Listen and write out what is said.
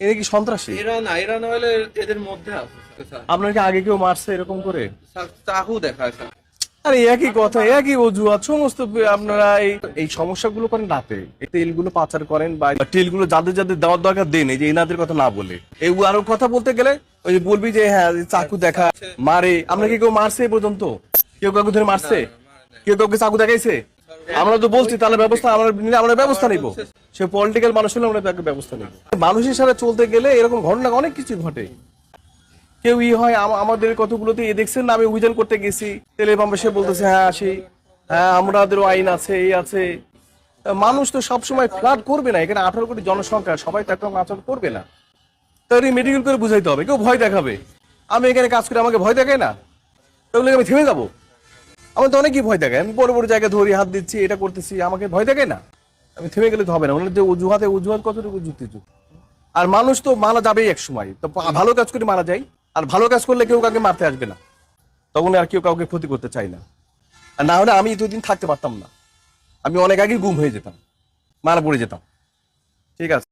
এরা কি সন্ত্রাসী? এরা না হলে এদের মধ্যে আছে স্যার। আপনার কি আগে কেউ মারছে এরকম করে? স্যার, চাকু দেখায় স্যার। আরে একই কথা, একই অজুহাত সমস্ত। আপনারা এই এই সমস্যাগুলো করেন রাতে, এই তেলগুলো পাচার করেন বা তেলগুলো যাদের যাদের দেওয়ার দরকার দেন, এই যে এনাদের কথা না বলে এই আরো কথা বলতে গেলে ওই যে বলবি যে হ্যাঁ চাকু দেখা মারে। আমরা কি কেউ মারছে এ পর্যন্ত? কেউ কাউকে ধরে মারছে? কেউ কাউকে চাকু দেখাইছে? আমরা তো বলছি তাহলে ব্যবস্থা আমরা ব্যবস্থা নিব। সে পলিটিক্যাল মানুষ হলে আমরা তাকে ব্যবস্থা নিব। মানুষের সাথে চলতে গেলে এরকম ঘটনা অনেক কিছু ঘটে। কেউ হয় আমাদের কতগুলোতে দেখছেন না, আমি অভিযান করতে গেছি তেলের পাম্পে, সে বলতেছে হ্যাঁ আসি, হ্যাঁ আমাদেরও আইন আছে, এই আছে। মানুষ তো সবসময় ফ্লাড করবে না, এখানে 18 কোটি জনসংখ্যা, সবাই তো একটা আচরণ করবে না। তাহলে মেডিকেল করে বুঝাইতে হবে। কেউ ভয় দেখাবে, আমি এখানে কাজ করি আমাকে ভয় দেখায় না, তাহলে আমি থেমে যাবো? আমার তো অনেকই ভয় দেখায়, আমি বড় বড় জায়গায় ধরি, হাত দিচ্ছি, এটা করতেছি, আমাকে ভয় দেখায় না? আমি থেমে গেলে তো হবে না। মানে যে অজুহাত কতটুকু যুক্তিযুক্ত? আর মানুষ তো মারা যাবেই এক সময়, তো ভালো কাজ করে মারা যায়। আর ভালো কাজ করলে কেউ কাউকে মারতে আসবে না, তখন আর কেউ কাউকে ক্ষতি করতে চায় না। আর না হলে আমি এতদিন থাকতে পারতাম না, আমি অনেক আগে গুম হয়ে যেতাম, মারা পড়ে যেতাম। ঠিক আছে।